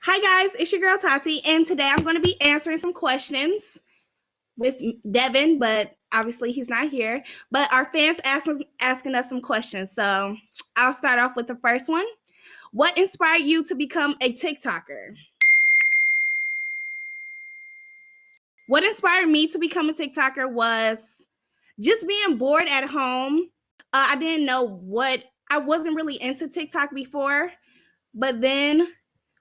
Hi guys, it's your girl Tati, and today I'm going to be answering some questions with Devin, but obviously he's not here. But our fans asking us some questions, so I'll start off with the first one. What inspired you to become a TikToker? What inspired me to become a TikToker was just being bored at home. I didn't know I wasn't really into TikTok before, but then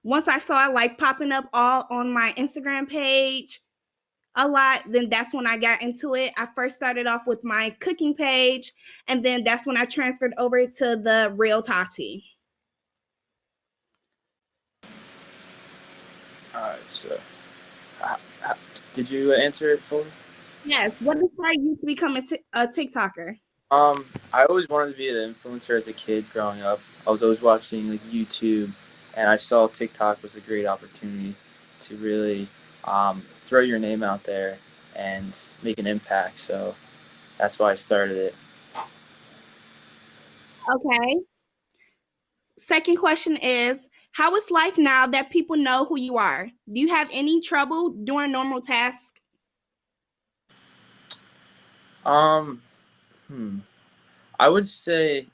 once I saw it like popping up all on my Instagram page a lot, then that's when I got into it. I first started off with my cooking page, and then that's when I transferred over to the Real Tati. All right, so how, did you answer it fully? Yes. What inspired you to become a TikToker? I always wanted to be an influencer as a kid growing up. I was always watching like YouTube, and I saw TikTok was a great opportunity to really throw your name out there and make an impact. So that's why I started it. Okay. Second question is, how is life now that people know who you are? Do you have any trouble doing normal tasks? Um, hmm. I would say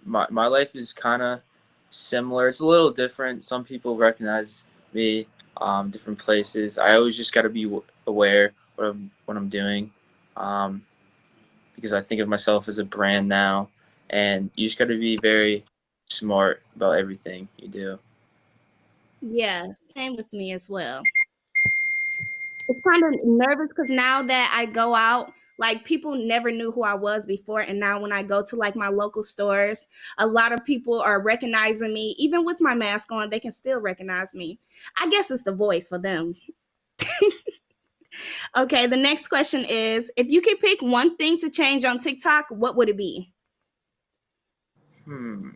my life is kind of similar. It's a little different. Some people recognize me, different places. I always just got to be aware what I'm doing, um, because I think of myself as a brand now, and you just got to be very smart about everything you do. Yeah, same with me as well. It's kind of nervous because now that I go out, like people never knew who I was before, and now when I go to like my local stores, a lot of people are recognizing me. Even with my mask on, they can still recognize me. I guess it's the voice for them. Okay, the next question is, if you could pick one thing to change on TikTok, what would it be? Hmm.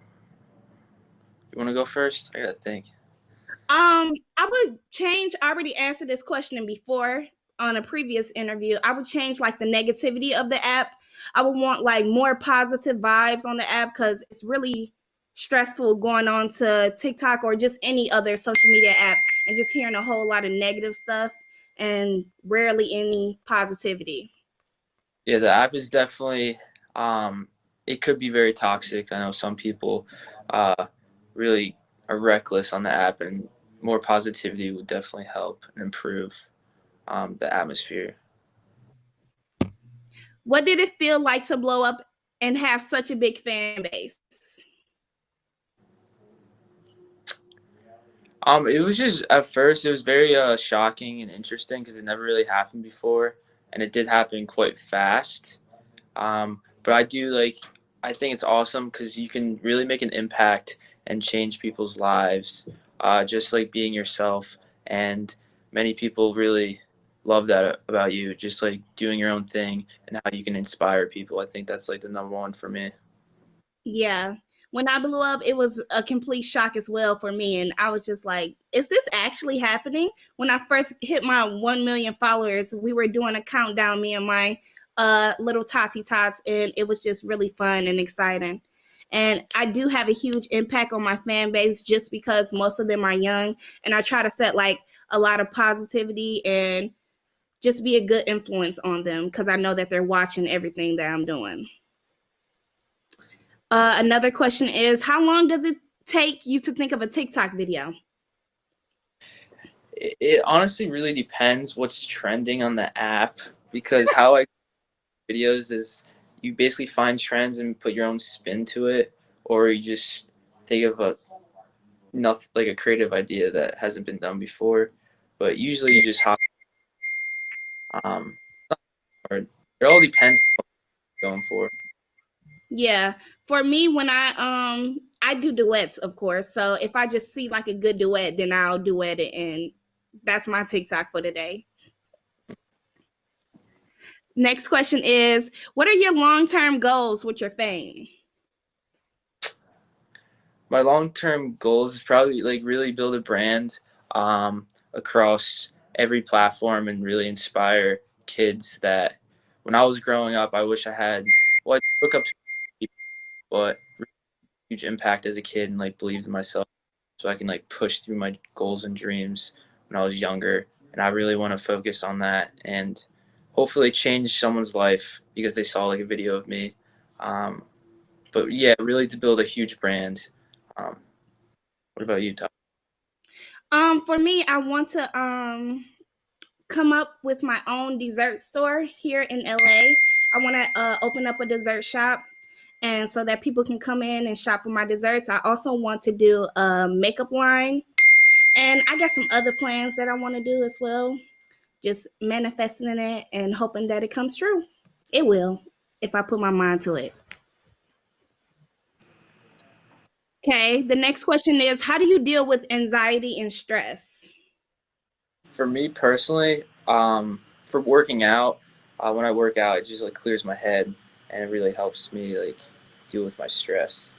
You want to go first? I gotta think. I would change. I already answered this question before on a previous interview. I would change like the negativity of the app. I would want like more positive vibes on the app because it's really stressful going on to TikTok or just any other social media app and just hearing a whole lot of negative stuff and rarely any positivity. Yeah, the app is definitely. It could be very toxic. I know some people uh, really are reckless on the app, and more positivity would definitely help and improve the atmosphere. What did it feel like to blow up and have such a big fan base? It was just at first it was very shocking and interesting because it never really happened before, and it did happen quite fast. But I think it's awesome because you can really make an impact and change people's lives, just like being yourself. And many people really love that about you, just like doing your own thing and how you can inspire people. I think that's like the number one for me. Yeah. When I blew up, it was a complete shock as well for me. And I was just like, is this actually happening? When I first hit my 1 million followers, we were doing a countdown, me and my little Tati Tots, and it was just really fun and exciting. And I do have a huge impact on my fan base just because most of them are young. And I try to set like a lot of positivity and just be a good influence on them because I know that they're watching everything that I'm doing. Another question is, how long does it take you to think of a TikTok video? It honestly really depends what's trending on the app because how I videos is you basically find trends and put your own spin to it, or you just think of a nothing like a creative idea that hasn't been done before. But usually you just hop um or it all depends on what you're going for. Yeah, for me, when I do duets, of course. So if I just see like a good duet, then I'll duet it, and that's my TikTok for today. Next question is, what are your long term goals with your fame? My long term goals is probably like really build a brand across every platform and really inspire kids that when I was growing up I wish I had well I look up to people but really huge impact as a kid and like believed in myself so I can like push through my goals and dreams when I was younger. And I really want to focus on that and hopefully change someone's life because they saw like a video of me. Um, but yeah, really to build a huge brand. Um, what about you, Tom? For me, I want to come up with my own dessert store here in LA. I want to open up a dessert shop, and so that people can come in and shop for my desserts. I also want to do a makeup line, and I got some other plans that I want to do as well. Just manifesting it and hoping that it comes true. It will if I put my mind to it. Okay, the next question is, how do you deal with anxiety and stress? For me personally, for working out, when I work out, it just like clears my head and it really helps me like deal with my stress.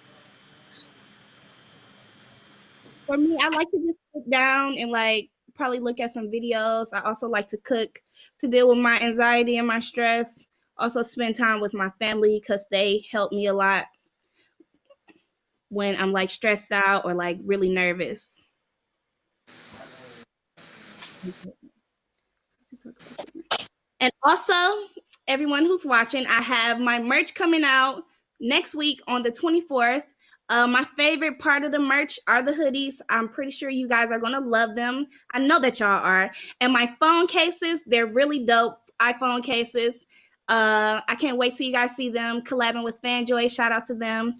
For me, I like to just sit down and like probably look at some videos. I also like to cook to deal with my anxiety and my stress. Also spend time with my family because they help me a lot when I'm like stressed out or like really nervous. And also, everyone who's watching, I have my merch coming out next week on the 24th. My favorite part of the merch are the hoodies. I'm pretty sure you guys are going to love them. I know that y'all are. And my phone cases, they're really dope iPhone cases. I can't wait till you guys see them collabing with Fanjoy. Shout out to them.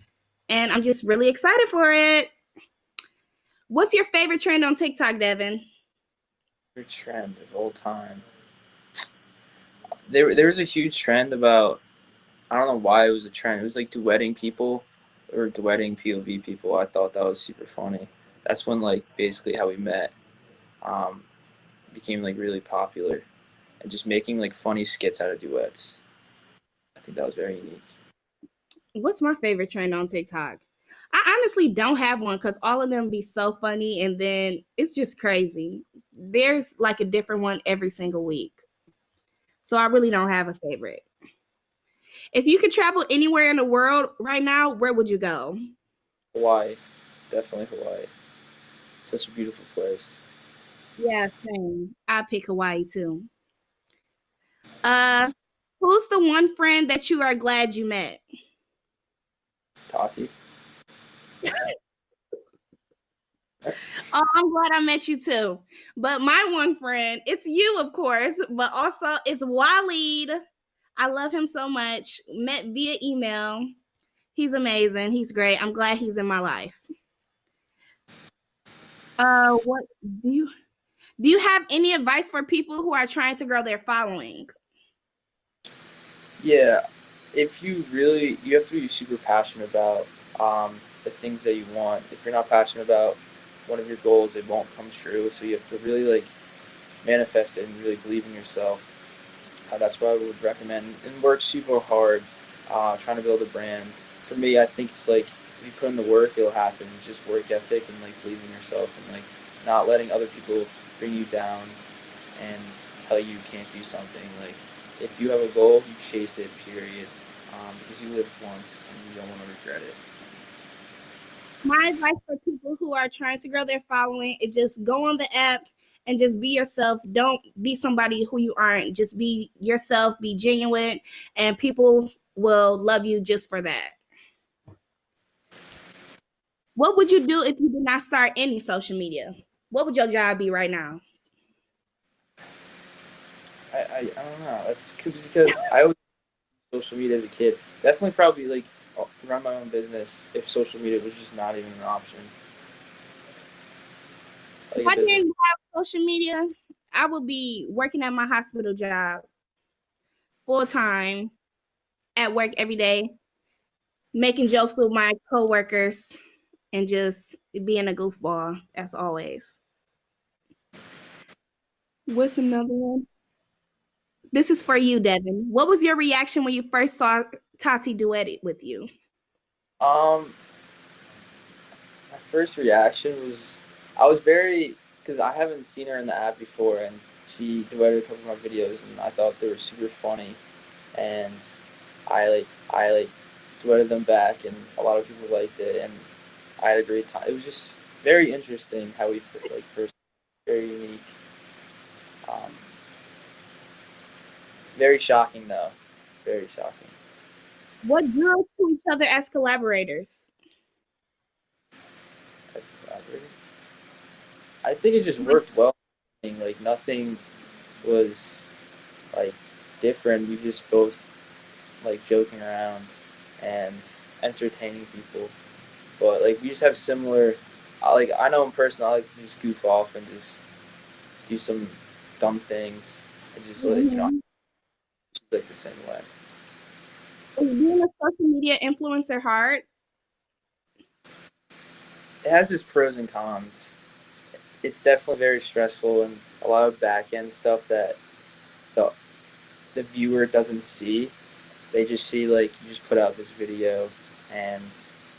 And I'm just really excited for it. What's your favorite trend on TikTok, Devin? Favorite trend of all time. There was a huge trend about, I don't know why it was a trend. It was like duetting people or duetting POV people. I thought that was super funny. That's when like basically how we met um, became like really popular and just making like funny skits out of duets. I think that was very unique. What's my favorite trend on TikTok? I honestly don't have one because all of them be so funny and then it's just crazy. There's like a different one every single week. So I really don't have a favorite. If you could travel anywhere in the world right now, where would you go? Hawaii, definitely Hawaii. It's such a beautiful place. Yeah, same. I pick Hawaii too. Uh, who's the one friend that you are glad you met? Tati. Oh, I'm glad I met you too. But my one friend, it's you, of course, but also it's Waleed. I love him so much. Met via email. He's amazing. He's great. I'm glad he's in my life. What do you have any advice for people who are trying to grow their following? Yeah, if you have to be super passionate about the things that you want. If you're not passionate about one of your goals, it won't come true. So you have to really like manifest it and really believe in yourself. That's what I would recommend. And work super hard, trying to build a brand. For me, I think it's like if you put in the work, it'll happen. It's just work ethic and like believing in yourself and like not letting other people bring you down and tell you can't do something. Like if you have a goal, you chase it. Period. Because you live once and you don't want to regret it. My advice for people who are trying to grow their following is just go on the app and just be yourself. Don't be somebody who you aren't. Just be yourself, be genuine, and people will love you just for that. What would you do if you did not start any social media? What would your job be right now? I don't know. That's because I was on social media as a kid. Definitely, probably like run my own business if social media was just not even an option. If Like a I business. didn't have social media, I would be working at my hospital job full time at work every day, making jokes with my coworkers, and just being a goofball as always. What's another one? This is for you, Devin. What was your reaction when you first saw Tati duet it with you? Um, my first reaction was I was very because I haven't seen her in the app before, and she duetted a couple of my videos, and I thought they were super funny, and I like duetted them back, and a lot of people liked it, and I had a great time. It was just very interesting how we like first very unique. Um, very shocking though, very shocking. What drew us to each other as collaborators? As collaborating, I think it just worked well. Like nothing was like different. We just both like joking around and entertaining people. But like we just have similar. Like I know in person, I like to just goof off and just do some dumb things and just like Mhm. she's like the same way. Is being a social media influencer hard? It has its pros and cons. It's definitely very stressful and a lot of back end stuff that the the viewer doesn't see. They just see like you just put out this video and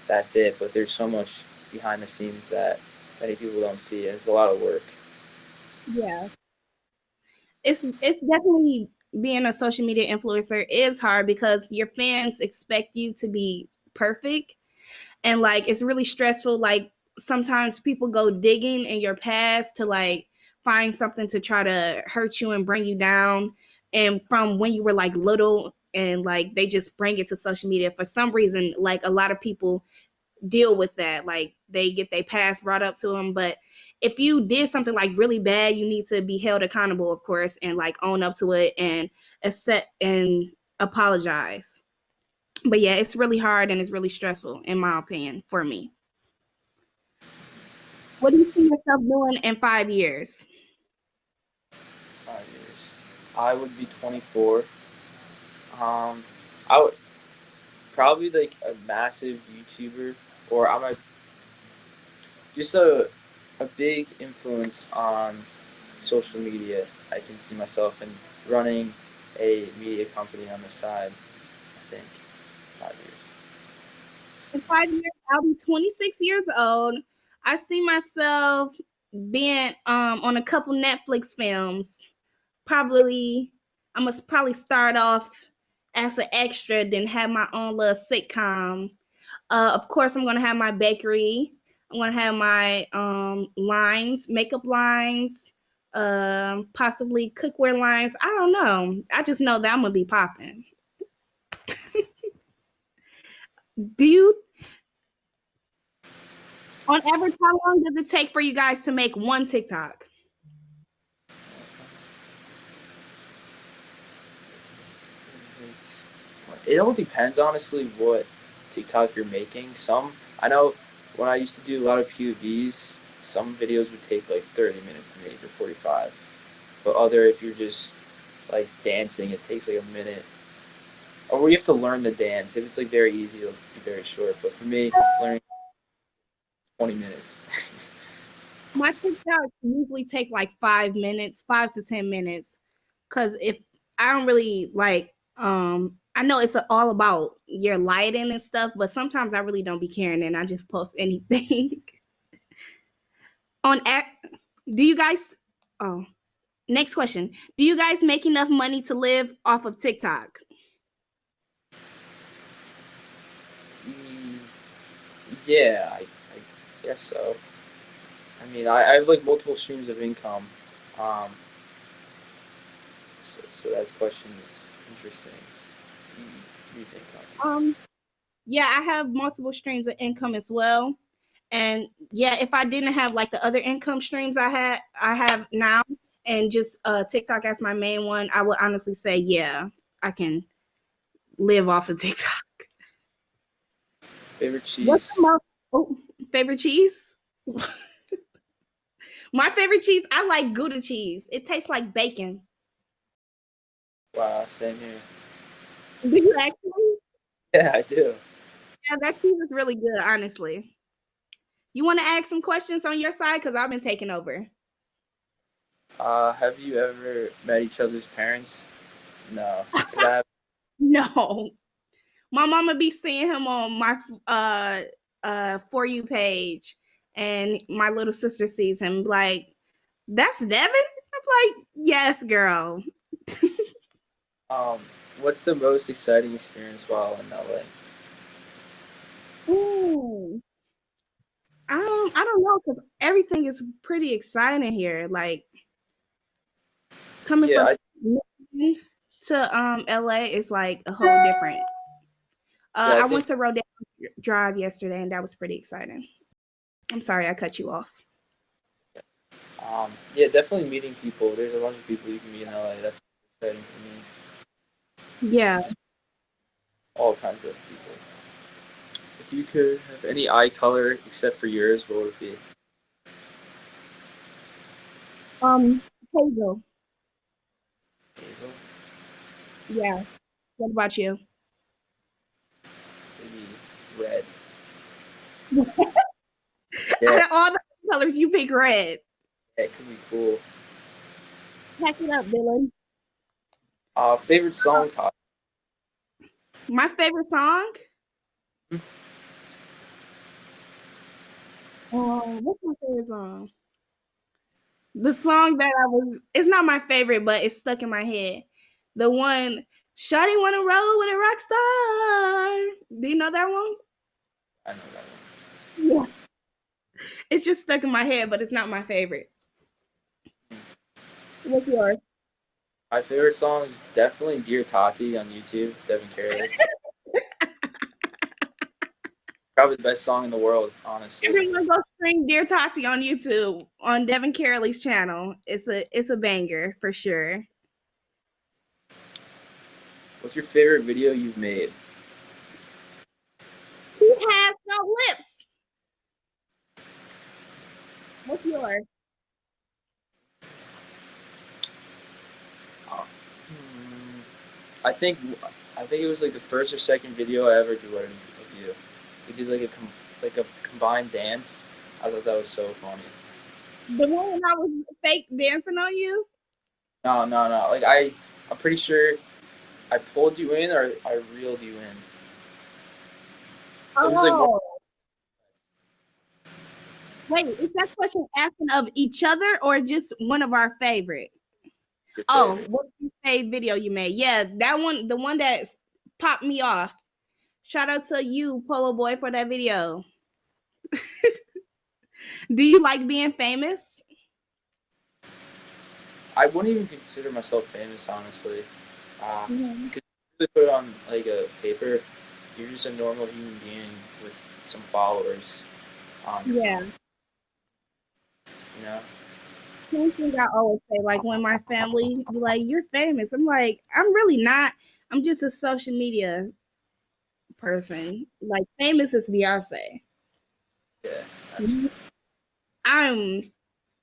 that's it. But there's so much behind the scenes that many people don't see. It's a lot of work. Yeah. It's definitely being a social media influencer is hard because your fans expect you to be perfect, and like it's really stressful. Like sometimes people go digging in your past to like find something to try to hurt you and bring you down, and from when you were like little, and like they just bring it to social media for some reason. Like a lot of people deal with that. Like they get their past brought up to them. But if you did something like really bad, you need to be held accountable, of course, and like own up to it and accept and apologize. But yeah, it's really hard and it's really stressful, in my opinion, for me. What do you see yourself doing in 5 years? 5 years. I would be 24. I would probably like a massive YouTuber, or I'm a just a big influence on social media. I can see myself in running a media company on the side. I think 5 years. In 5 years, I'll be 26 years old. I see myself being on a couple Netflix films. Probably, I must probably start off as an extra, then have my own little sitcom. Of course, I'm gonna have my bakery. I'm gonna have my lines, makeup lines, possibly cookware lines. I don't know. I just know that I'm gonna be popping. Do you, on average, how long does it take for you guys to make one TikTok? It all depends, honestly, what TikTok you're making. Some I know when I used to do a lot of POVs, some videos would take like 30 minutes to make or 45. But other, if you're just like dancing, it takes like a minute. Or you have to learn the dance. If it's like very easy, it'll be very short. But for me, learning 20 minutes. My TikToks usually take like 5 minutes, 5 to 10 minutes. Cause if I don't really like, I know it's all about your lighting and stuff, but sometimes I really don't be caring and I just post anything. on app, do you guys, oh, next question. Do you guys make enough money to live off of TikTok? Yeah, I guess so. I mean, I have like multiple streams of income. Um, so that question is interesting. What do you think, Tati? Um, yeah, I have multiple streams of income as well. And yeah, if I didn't have like the other income streams I have now, and just TikTok as my main one, I would honestly say yeah, I can live off of TikTok. Favorite What's the cheese? most favorite cheese? My favorite cheese, I like Gouda cheese. It tastes like bacon. Wow, same here. Do you actually? Yeah, I do. Yeah, that cheese is really good, honestly. You want to ask some questions on your side? Because I've been taking over. Have you ever met each other's parents? No, because I have. No. My mama be seeing him on my for you page, and my little sister sees him like, that's Devin? I'm like, yes, girl. Um, what's the most exciting experience while in LA? Ooh. I don't know, because everything is pretty exciting here. Like coming Yeah, from Michigan to LA is like a whole different. yeah, I I think went to Rodeo Drive yesterday, and that was pretty exciting. I'm sorry I cut you off. yeah, definitely meeting people. There's a bunch of people you can meet in LA. That's exciting for me. Yeah. Just all kinds of people. If you could have any eye color except for yours, what would it be? Um, Hazel. Hazel? Yeah. What about you? Maybe red. Out Yeah, of all the colors, you pick red. it could be cool. Pack it up, Dylan. Favorite song, Todd? My favorite song. What's my favorite song? The song that it's not my favorite, but it's stuck in my head. The one, Shawty wanna roll with a rock star. Do you know that one? I know that Yeah. It's just stuck in my head, but it's not my favorite. one. What's yours? My favorite song is definitely Dear Tati on YouTube, Devin Carey. Probably the best song in the world, honestly. Everyone go stream Dear Tati on YouTube on Devin Carey's channel. It's a banger for sure. What's your favorite video you've made? He has no lips. What's yours? Uh, I think I think it was like the first or second video I ever did of you. We did like a combined dance. I thought that was so funny. The one when I was fake dancing on you? No. I'm pretty sure I pulled you in or I reeled you in. It was like one Oh, wait, is that question asking of each other or just one of our favorite? of your Oh, favorite. what's your favorite video you made? Yeah, that one, the one that popped me off. Shout out to you, Polo Boy, for that video. Do you like being famous? I wouldn't even consider myself famous, honestly. Mhm. Because you really put it on like a paper, you're just a normal human being with some followers on your Yeah. phone. You know? Same thing I always say, like when my family be like, "You're famous," I'm like, "I'm really not. I'm just a social media person. Like famous is Beyonce. Yeah, that's I'm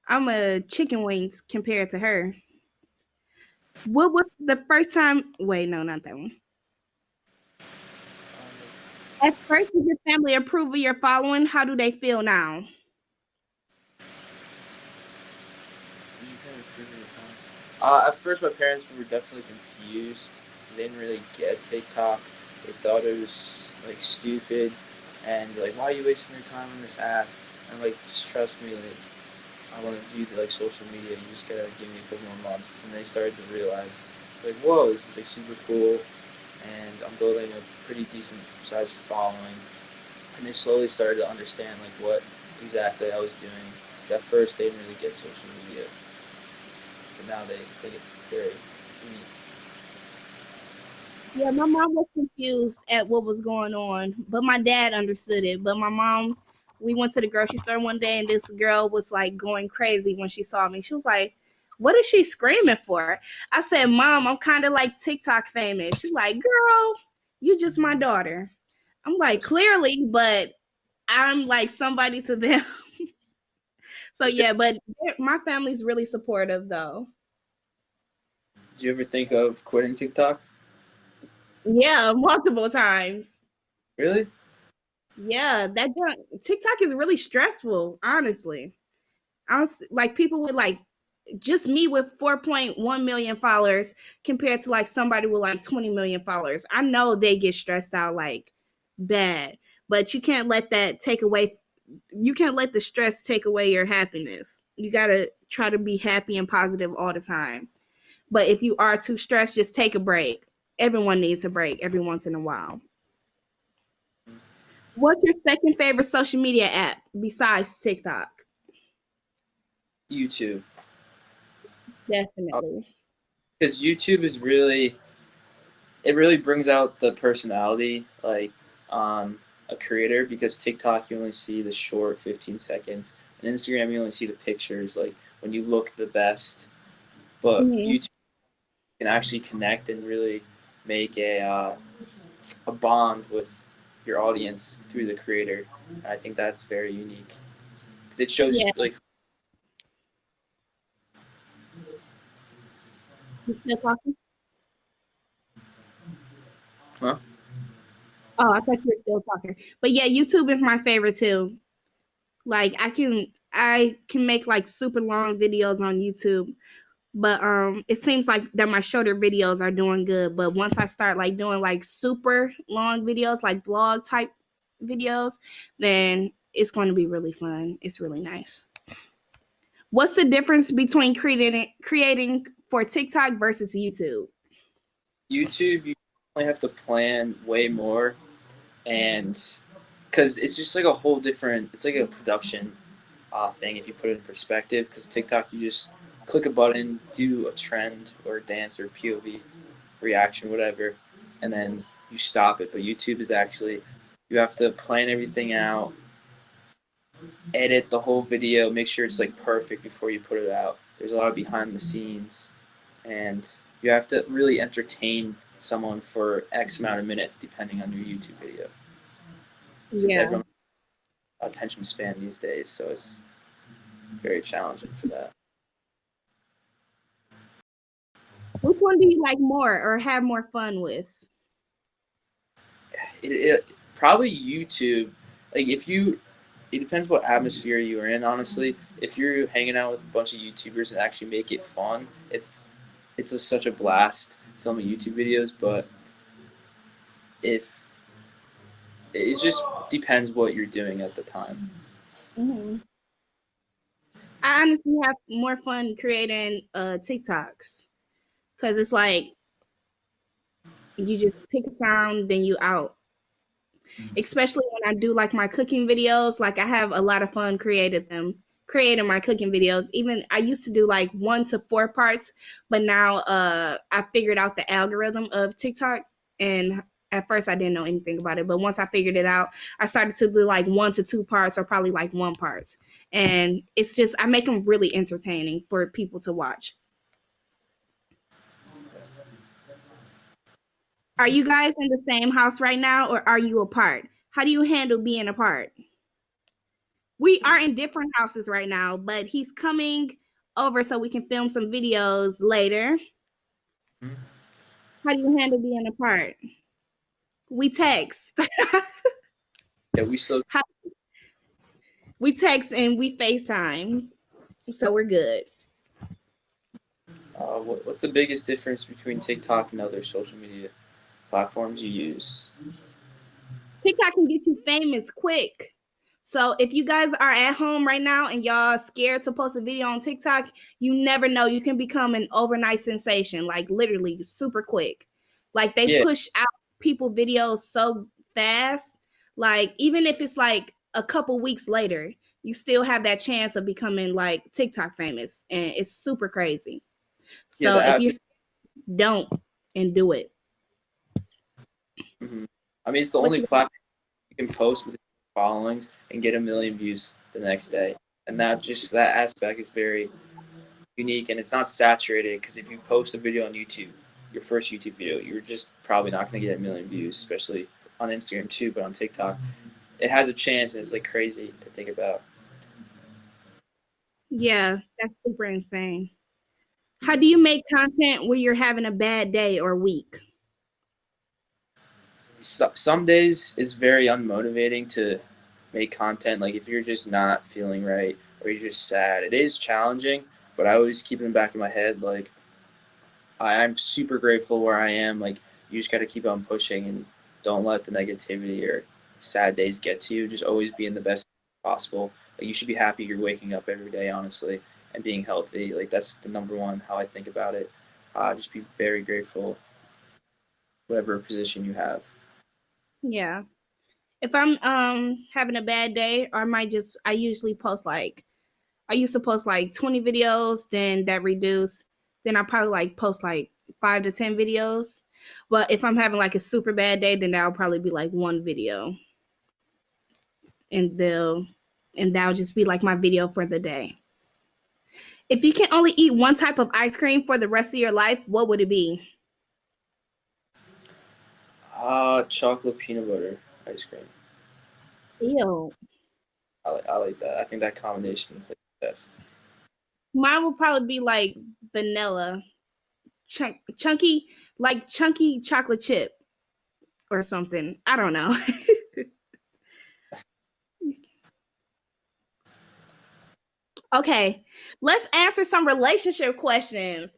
I'm a chicken wings compared to her." What was the first time? Wait, no, not that one. At first, did your family approve of your following? How do they feel now? you kind of prove your phone. At first, my parents were definitely confused. They didn't really get TikTok. They thought it was like stupid, and like, why are you wasting your time on this app? And like, just trust me, like, I want to do like social media. You just gotta give me a couple more months. And they started to realize, like, whoa, this is like super cool, and I'm building a pretty decent sized following. And they slowly started to understand like what exactly I was doing. 'Cause at first, they didn't really get social media, but now they think it's very unique. Yeah, my mom was confused at what was going on, but my dad understood it. But my mom, we went to the grocery store one day, and this girl was like going crazy when she saw me. She was like, "What is she screaming for?" I said, "Mom, I'm kind of like TikTok famous." She's like, "Girl, you just my daughter." I'm like, That's "Clearly, but I'm like somebody to them." So Did yeah, but my family's really supportive though. you ever think of quitting TikTok? Yeah, multiple times. Really? Yeah, TikTok is really stressful, honestly. Like people with like just me with 4.1 million followers compared to like somebody with like 20 million followers. I know they get stressed out like bad, but you can't let that take away you can't let the stress take away your happiness. You got to try to be happy and positive all the time. But if you are too stressed, just take a break. Everyone needs a break every once in a while. What's your second favorite social media app besides TikTok? YouTube. Definitely. Because YouTube is really, it really brings out the personality like on a creator, because TikTok you only see the short 15 seconds, and Instagram you only see the pictures like when you look the best. But Mhm. YouTube can actually connect and really make a bond with your audience through the creator. And I think that's very unique because it shows Yeah. like, You still talking? huh? Oh, I thought you were still talking. But yeah, YouTube is my favorite too. Like I can make like super long videos on YouTube, but it seems like that my shorter videos are doing good. But once I start like doing like super long videos, like vlog type videos, then it's going to be really fun. It's really nice. What's the difference between creating for TikTok versus YouTube? YouTube you only have to plan way more, and because it's just like a whole different, it's like a production thing if you put it in perspective. Because TikTok you just click a button, do a trend or a dance or POV reaction, whatever, and then you stop it. But YouTube is actually, you have to plan everything out, edit the whole video, make sure it's like perfect before you put it out. There's a lot of behind the scenes, and you have to really entertain someone for X amount of minutes depending on your YouTube video. Since Yeah. everyone's attention span these days, so it's very challenging for that. Which one do you like more or have more fun with? It probably YouTube. Like if you, it depends what atmosphere you are in. Honestly, if you're hanging out with a bunch of YouTubers and actually make it fun, such a blast filming YouTube videos. But if it just depends what you're doing at the time. Mhm. I honestly have more fun creating TikToks because it's like you just pick a sound, then you out. Especially when I do like my cooking videos, like I have a lot of fun creating my cooking videos. Even I used to do like 1 to 4 parts, but now I figured out the algorithm of TikTok, and at first I didn't know anything about it, but once I figured it out, I started to do like 1 to 2 parts or probably like 1 parts. And it's just I make them really entertaining for people to watch. Are you guys in the same house right now or are you apart? How do you handle being apart? We are in different houses right now, but he's coming over so we can film some videos later. How do you handle being apart? We text. Yeah, we still. We text and we FaceTime. So we're good. What's the biggest difference between TikTok and other social media platforms you use? TikTok can get you famous quick. So if you guys are at home right now and y'all scared to post a video on TikTok, you never know. You can become an overnight sensation, like literally super quick. Like they Yeah, push out people videos so fast. Like even if it's like a couple weeks later, you still have that chance of becoming like TikTok famous. And it's super crazy. yeah, So the if app. you don't and do it. Mhm. I mean, it's the What only you platform you can post with followings and get 1 million views the next day, and that aspect is very unique, and it's not saturated. Because if you post a video on YouTube, your first YouTube video, you're just probably not going to get 1 million views, especially on Instagram too. But on TikTok, it has a chance, and it's like crazy to think about. Yeah, that's super insane. How do you make content when you're having a bad day or week? Some days it's very unmotivating to make content. Like if you're just not feeling right or you're just sad, it is challenging. But I always keep in the back of my head like I'm super grateful where I am. Like you just got to keep on pushing and don't let the negativity or sad days get to you. Just always be in the best possible. Like you should be happy you're waking up every day, honestly, and being healthy. Like that's the number one how I think about it. Just be very grateful, whatever position you have. Yeah. If I'm having a bad day, or I usually post like I used to post like 20 videos, then that reduced. Then I probably like post like 5 to 10 videos. But if I'm having like a super bad day, then that'll probably be like one video. And that'll just be like my video for the day. If you can only eat one type of ice cream for the rest of your life, what would it be? Chocolate peanut butter ice cream. Ew. I like that. I think that combination is like the best. Mine would probably be like vanilla, chunky, like chunky chocolate chip or something. I don't know. Okay, let's answer some relationship questions.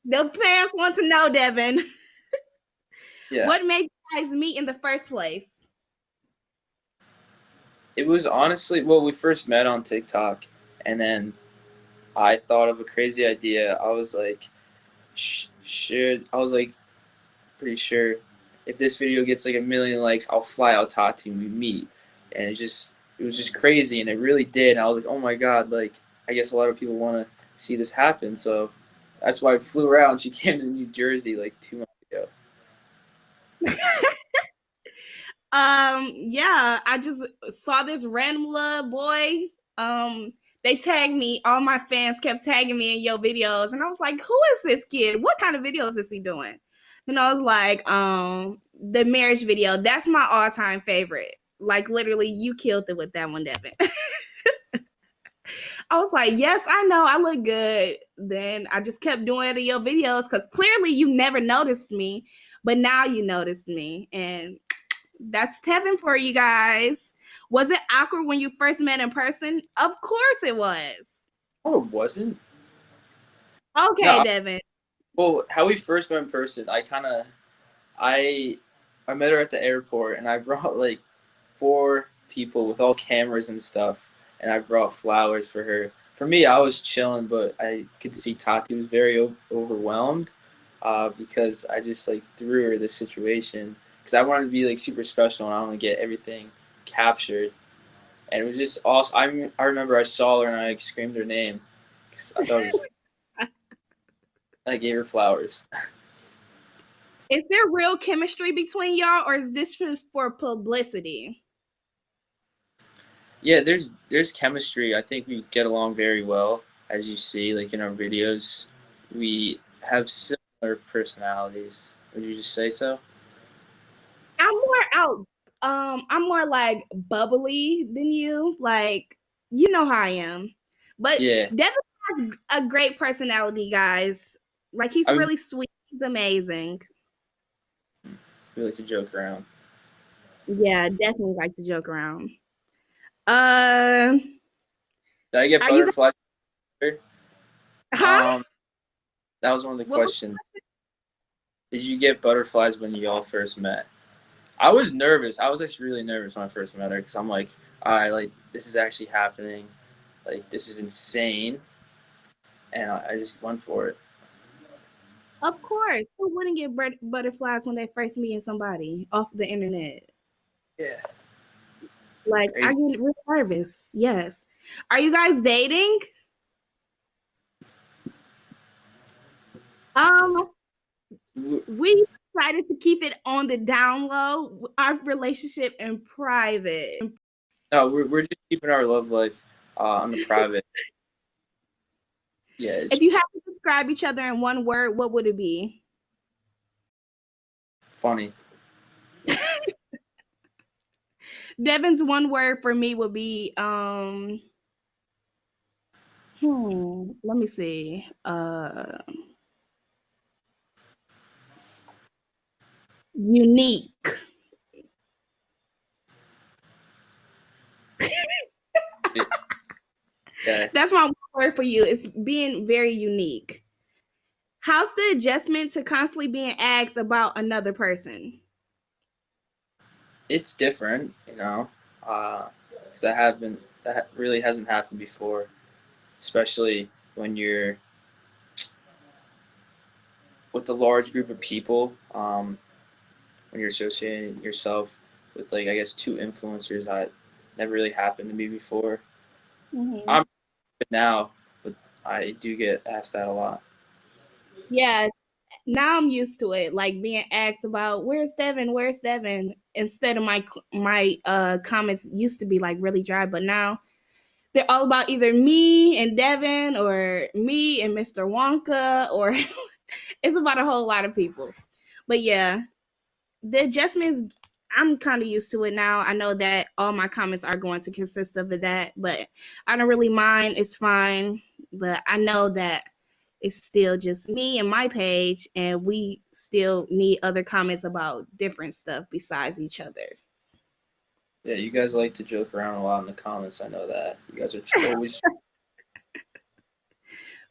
The fans want to know, Devin. Yeah. What made you guys meet in the first place? It was honestly, well, we first met on TikTok, and then I thought of a crazy idea. I was like, I was like, pretty sure if this video gets like 1 million likes, I'll fly out Tati and we meet. And it was just crazy, and it really did. And I was like, oh my god, like I guess a lot of people want to see this happen. So that's why I flew around. She came to New Jersey like 2 months ago. Yeah, I just saw this random little boy. They tagged me. All my fans kept tagging me in your videos, and I was like, "Who is this kid? What kind of videos is he doing?" And I was like, the marriage video. That's my all-time favorite. Like literally, you killed it with that one, Devin. I was like, yes, I know, I look good. Then I just kept doing it in your videos because clearly you never noticed me, but now you noticed me, and that's Tevin for you guys. Was it awkward when you first met in person? Of course it was. Oh, it wasn't. Okay, No, Devin. well, how we first met in person, I I met her at the airport, and I brought like 4 people with all cameras and stuff, and I brought flowers for her. For me, I was chilling, but I could see Tati was very overwhelmed, because I just like threw her this situation because I wanted to be like super special and I want to get everything captured. And it was just awesome. I remember I saw her and I like, screamed her name because I thought it was. I gave her flowers. Is there real chemistry between y'all, or is this just for publicity? Yeah, there's chemistry. I think we get along very well, as you see, like in our videos. We have similar personalities. Would you just say so? I'm more out. I'm more like bubbly than you. Like you know how I am, but Yeah, Devin has a great personality, guys. Like he's I would really sweet. He's amazing. really like to joke around. Yeah, definitely like to joke around. Uh, Did I get are you? butterflies? Huh? Um, that was one of the What was? questions. Did you get butterflies when you all first met? I was nervous. I was actually really nervous when I first met her because I'm like, all right, like this is actually happening. Like this is insane, and I just went for it. Of course. Who wouldn't get butterflies when they first meeting somebody off the internet? Yeah, Like I crazy. get real nervous. Yes. Are you guys dating? Um, we decided to keep it on the down low. Our relationship in private. No, we're just keeping our love life on the private. Yeah, it's If you had to describe each other in one word, what would it be? funny. Devin's one word for me would be let me see. Unique. Yeah, That's my word for you. It's being very unique. How's the adjustment to constantly being asked about another person? it's different, because that really hasn't happened before, especially when you're with a large group of people. When you're associating yourself with like I guess two influencers that never really happened to me before. Hmm. I'm now, but I do get asked that a lot. Yeah, now I'm used to it, like being asked about where's Devin, instead of my comments used to be like really dry, but now they're all about either me and Devin or me and Mr. Wonka, or it's about a whole lot of people. But yeah, the adjustments, I'm kind of used to it now. I know that all my comments are going to consist of that, but I don't really mind. It's fine. But I know that it's still just me and my page, and we still need other comments about different stuff besides each other. Yeah, you guys like to joke around a lot in the comments. I know that you guys are always.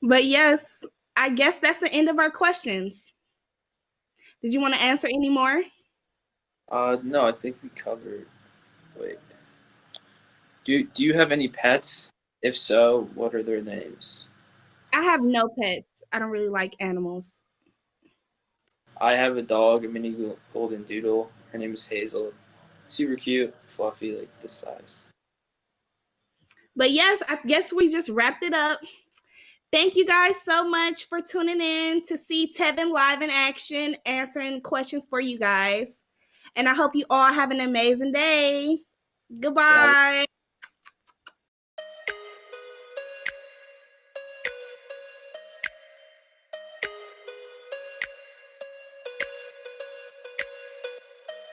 But yes, I guess that's the end of our questions. Did you want to answer any more? No, I think we covered. Wait, do you have any pets? If so, what are their names? I have no pets. I don't really like animals. I have a dog, a mini golden doodle. Her name is Hazel. Super cute, fluffy, like this size. But yes, I guess we just wrapped it up. Thank you guys so much for tuning in to see Tevin live in action, answering questions for you guys. And I hope you all have an amazing day. Yeah, Goodbye.